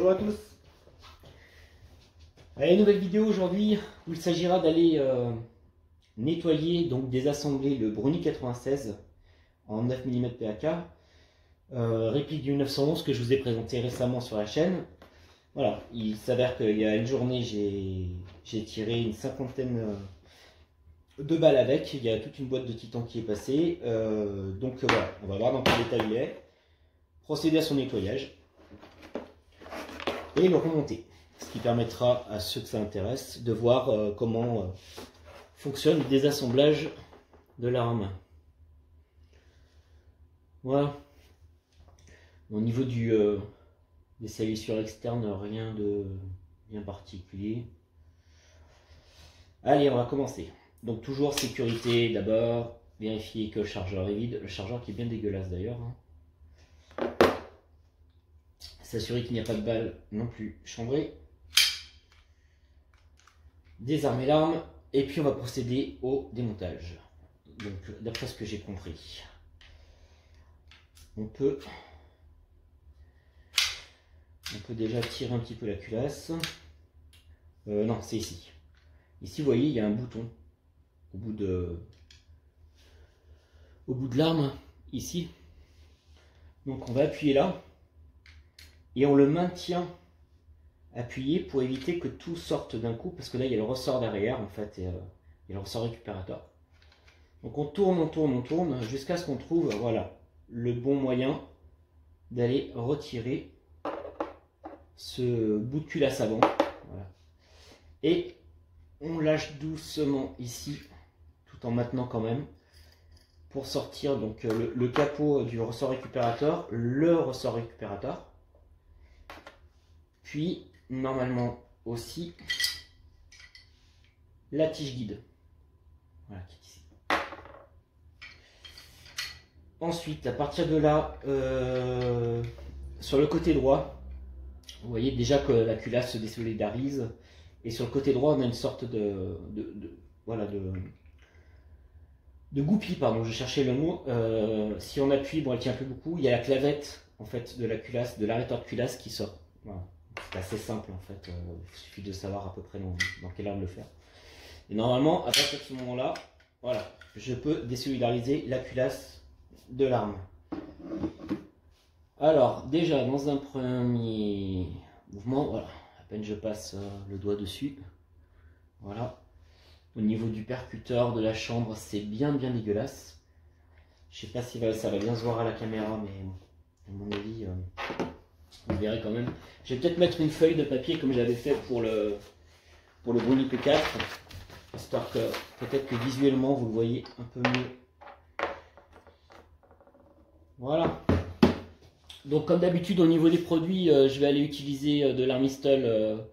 Bonjour à tous. Allez, nouvelle vidéo aujourd'hui où il s'agira d'aller nettoyer, donc désassembler le Brownie 96 en 9 mm PAK, réplique du 911 que je vous ai présenté récemment sur la chaîne. Voilà, il s'avère qu'il y a une journée j'ai tiré une cinquantaine de balles avec, il y a toute une boîte de titan qui est passée, donc voilà, on va voir dans quel état il est, procéder à son nettoyage et le remonter. Ce qui permettra à ceux que ça intéresse de voir comment fonctionne le désassemblage de l'arme. Voilà. Au niveau des salissures externes, rien de bien particulier. Allez, on va commencer. Donc toujours sécurité d'abord, vérifier que le chargeur est vide. Le chargeur qui est bien dégueulasse d'ailleurs. S'assurer qu'il n'y a pas de balles non plus chambrées. Désarmer l'arme et puis on va procéder au démontage. Donc d'après ce que j'ai compris, on peut déjà tirer un petit peu la culasse. Non, c'est ici. Ici, vous voyez, il y a un bouton au bout de l'arme, ici. Donc on va appuyer là et on le maintient appuyé pour éviter que tout sorte d'un coup, parce que là il y a le ressort derrière en fait, et le ressort récupérateur. Donc on tourne jusqu'à ce qu'on trouve, voilà, le bon moyen d'aller retirer ce bout de culasse avant. Voilà. Et on lâche doucement ici, tout en maintenant quand même, pour sortir donc le capot du ressort récupérateur, le ressort récupérateur, puis normalement aussi la tige guide. Voilà, qui est ici. Ensuite, à partir de là, sur le côté droit, vous voyez déjà que la culasse se désolidarise. Et sur le côté droit, on a une sorte de goupille, pardon, je cherchais le mot. Si on appuie, bon, elle tient plus beaucoup. Il y a la clavette en fait de la culasse, de l'arrêteur de culasse qui sort. Voilà. C'est assez simple en fait. Il suffit de savoir à peu près dans quelle ordre le faire. Et normalement, à partir de ce moment-là, voilà, je peux désolidariser la culasse de l'arme. Alors, déjà, dans un premier mouvement, voilà, à peine je passe le doigt dessus, voilà. Au niveau du percuteur de la chambre, c'est bien dégueulasse. Je sais pas si ça va bien se voir à la caméra, mais à mon avis, vous verrez quand même. Je vais peut-être mettre une feuille de papier comme j'avais fait pour le Brownie P4, histoire que peut-être que visuellement vous le voyez un peu mieux. Voilà. Donc comme d'habitude au niveau des produits, je vais aller utiliser de l'Armistol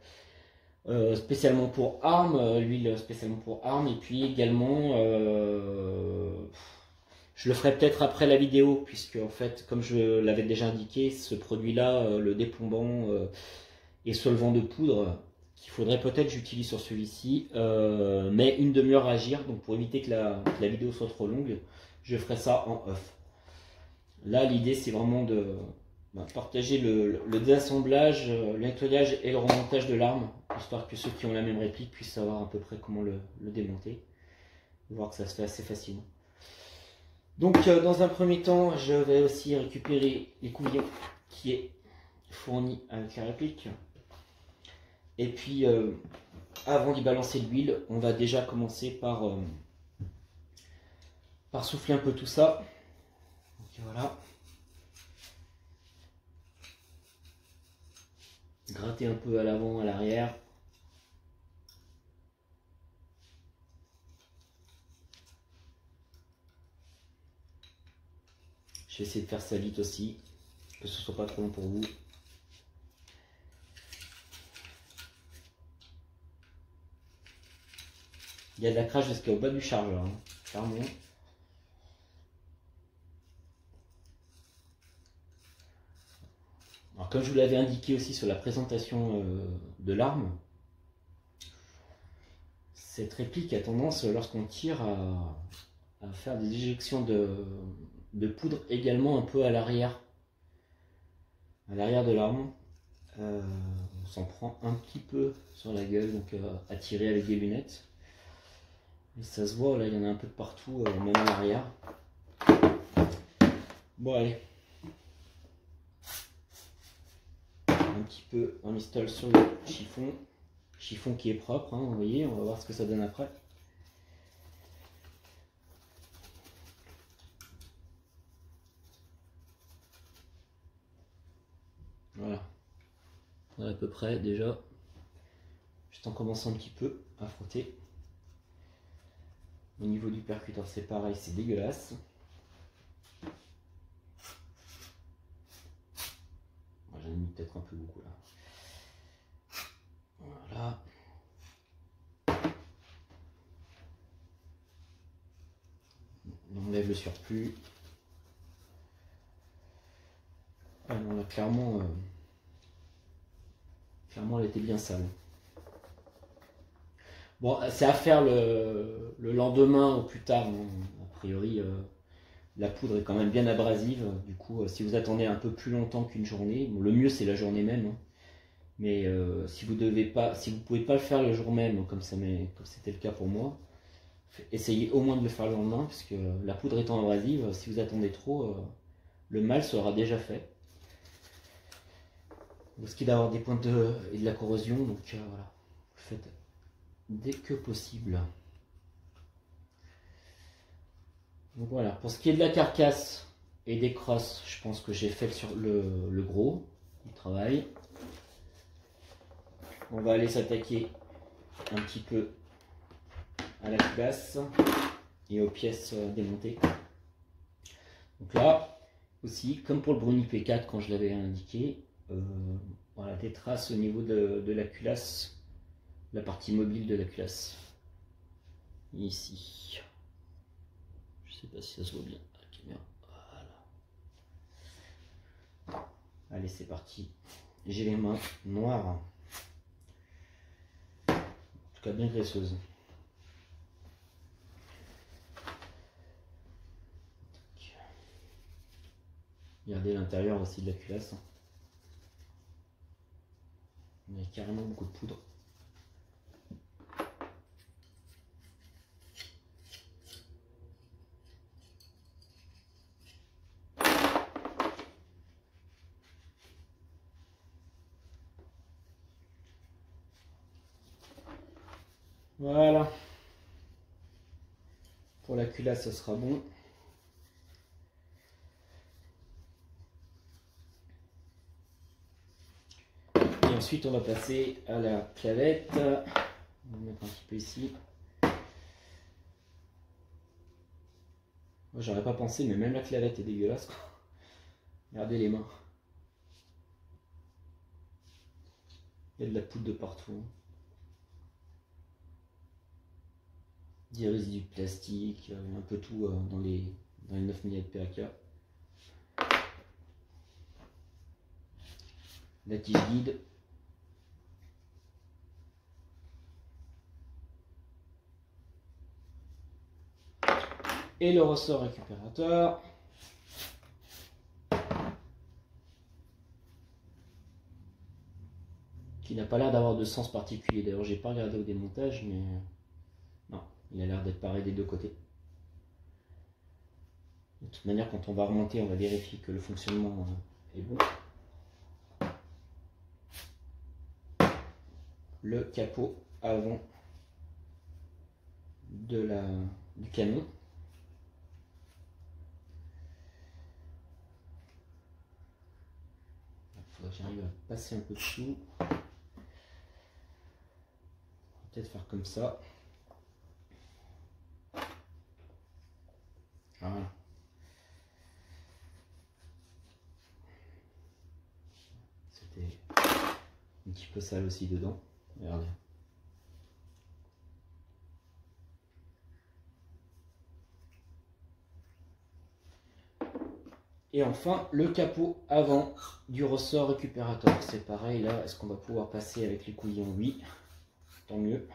spécialement pour armes, l'huile spécialement pour armes, et puis également, je le ferai peut-être après la vidéo, puisque en fait, comme je l'avais déjà indiqué, ce produit-là, le déplombant et solvant de poudre, qu'il faudrait peut-être j'utilise sur celui-ci, mais une demi-heure à agir, donc pour éviter que la vidéo soit trop longue, je ferai ça en off. Là, l'idée, c'est vraiment de partager le désassemblage, le nettoyage et le remontage de l'arme, histoire que ceux qui ont la même réplique puissent savoir à peu près comment le démonter. Voir que ça se fait assez facilement. Donc, dans un premier temps, je vais aussi récupérer les couvillons qui est fourni avec la réplique. Et puis, avant d'y balancer de l'huile, on va déjà commencer par souffler un peu tout ça. Donc, voilà. Gratter un peu à l'avant, à l'arrière. Je vais essayer de faire ça vite aussi, que ce soit pas trop long pour vous. Il y a de la crache jusqu'au bas du chargeur, hein, clairement. Alors comme je vous l'avais indiqué aussi sur la présentation de l'arme, cette réplique a tendance, lorsqu'on tire, à faire des éjections de poudre également un peu à l'arrière de l'arme. On s'en prend un petit peu sur la gueule, donc à tirer avec des lunettes. Et ça se voit, là il y en a un peu de partout, même à l'arrière. Bon allez. Un petit peu, on installe sur le chiffon. Chiffon qui est propre, hein, vous voyez, on va voir ce que ça donne après. Voilà. À peu près déjà. Juste en commençant un petit peu à frotter. Au niveau du percuteur c'est pareil, c'est dégueulasse. J'en ai mis peut-être un peu beaucoup là. Voilà. On enlève le surplus. Ah non, là clairement, clairement elle était bien sale. Bon, c'est à faire le lendemain ou plus tard. Hein. A priori, la poudre est quand même bien abrasive. Du coup, si vous attendez un peu plus longtemps qu'une journée, bon, le mieux c'est la journée même. Hein. Mais si vous pouvez pas le faire le jour même, comme c'était le cas pour moi, essayez au moins de le faire le lendemain, parce que la poudre étant abrasive, si vous attendez trop, le mal sera déjà fait. Vous risquez d'avoir des pointes et de la corrosion, donc voilà, faites dès que possible. Donc voilà, pour ce qui est de la carcasse et des crosses, je pense que j'ai fait sur le gros du travail. On va aller s'attaquer un petit peu à la culasse et aux pièces démontées. Donc là aussi, comme pour le Bruni P4 quand je l'avais indiqué, voilà, des traces au niveau de la culasse, la partie mobile de la culasse. Ici. Je sais pas si ça se voit bien à la caméra. Voilà. Allez, c'est parti. J'ai les mains noires. En tout cas, bien graisseuses. Regardez l'intérieur aussi de la culasse. Il y a carrément beaucoup de poudre. Voilà. Pour la culasse, ça sera bon. Et ensuite, on va passer à la clavette. On va mettre un petit peu ici. Moi, j'aurais pas pensé, mais même la clavette est dégueulasse. Regardez les mains. Il y a de la poudre de partout. Des résidus de plastique, un peu tout dans les 9 mm PAK. La tige guide. Et le ressort récupérateur. Qui n'a pas l'air d'avoir de sens particulier. D'ailleurs, j'ai pas regardé au démontage, mais non, il a l'air d'être pareil des deux côtés. De toute manière, quand on va remonter, on va vérifier que le fonctionnement est bon. Le capot avant du canon. Il faudra que j'arrive à passer un peu dessous. Peut-être faire comme ça. Voilà. C'était un petit peu sale aussi dedans. Regardez. Et enfin, le capot avant du ressort récupérateur. C'est pareil là, est-ce qu'on va pouvoir passer avec les couillons? Oui, tant mieux.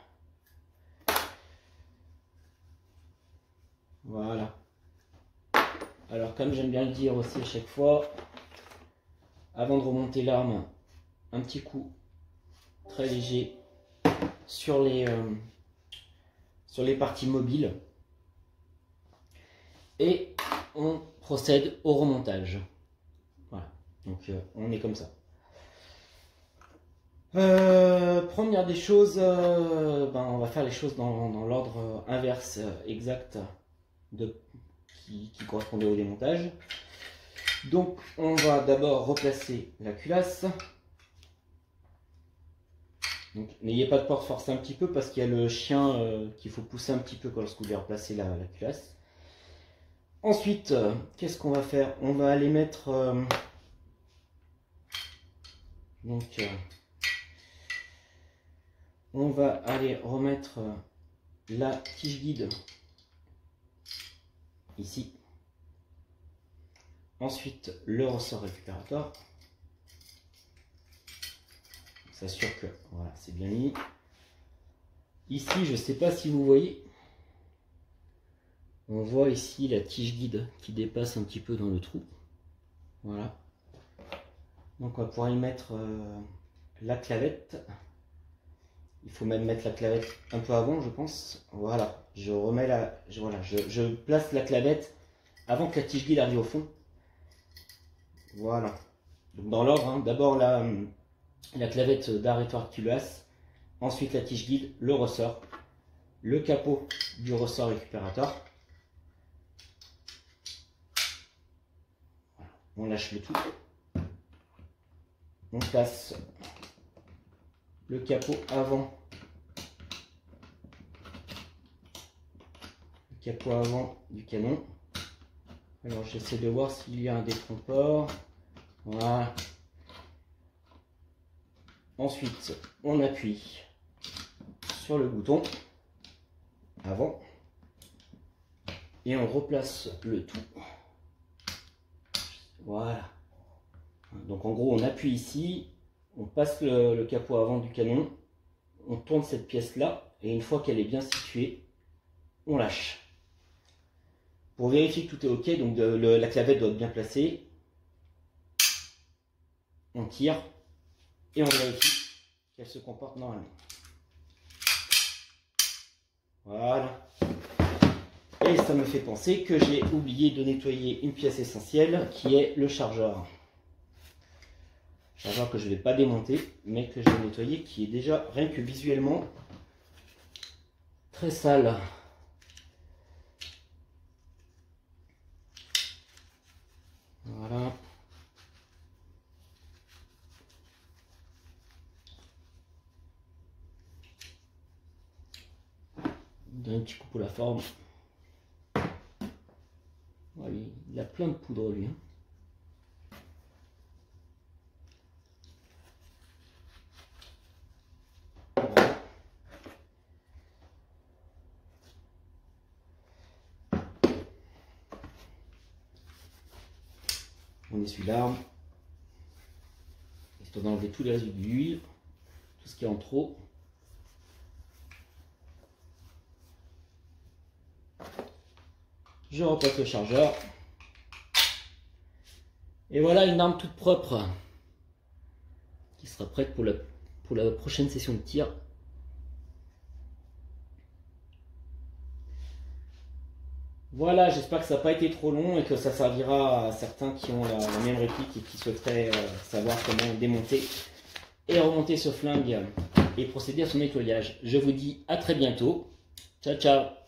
Voilà. Alors comme j'aime bien le dire aussi à chaque fois, avant de remonter l'arme, un petit coup très léger sur les parties mobiles et on procède au remontage. Voilà, donc on est comme ça. Première des choses, on va faire les choses dans l'ordre inverse exact qui correspondait au démontage. Donc on va d'abord replacer la culasse. Donc n'ayez pas de peur de forcer un petit peu parce qu'il y a le chien qu'il faut pousser un petit peu lorsque vous allez replacer la culasse. Ensuite, qu'est-ce qu'on va faire? On va aller mettre on va aller remettre la tige guide ici. Ensuite, le ressort récupérateur. On s'assure que voilà, c'est bien mis. Ici, je ne sais pas si vous voyez, on voit ici la tige guide qui dépasse un petit peu dans le trou. Voilà. Donc on va pouvoir y mettre la clavette. Il faut même mettre la clavette un peu avant, je pense. Voilà, je remets je place la clavette avant que la tige guide arrive au fond. Voilà. Donc dans l'ordre, hein, d'abord la clavette d'arrêtoire culasse, ensuite la tige guide, le ressort, le capot du ressort récupérateur. Voilà. On lâche le tout. On place le capot avant, du canon. Alors j'essaie de voir s'il y a un détrompeur. Voilà. Ensuite, on appuie sur le bouton avant et on replace le tout. Voilà. Donc en gros, on appuie ici. On passe le capot avant du canon, on tourne cette pièce là et une fois qu'elle est bien située, on lâche. Pour vérifier que tout est ok, donc la clavette doit être bien placée, on tire et on vérifie qu'elle se comporte normalement. Voilà. Et ça me fait penser que j'ai oublié de nettoyer une pièce essentielle qui est le chargeur. Chargeur que je ne vais pas démonter, mais que je vais nettoyer, qui est déjà, rien que visuellement, très sale. Voilà. Donne un petit coup pour la forme. Ouais, il a plein de poudre lui. Hein. On essuie l'arme, histoire d'enlever tous les résidus d'huile, tout ce qui est en trop. Je repasse le chargeur. Et voilà une arme toute propre qui sera prête pour la prochaine session de tir. Voilà, j'espère que ça n'a pas été trop long et que ça servira à certains qui ont la même réplique et qui souhaiteraient savoir comment démonter et remonter ce flingue et procéder à son nettoyage. Je vous dis à très bientôt. Ciao, ciao!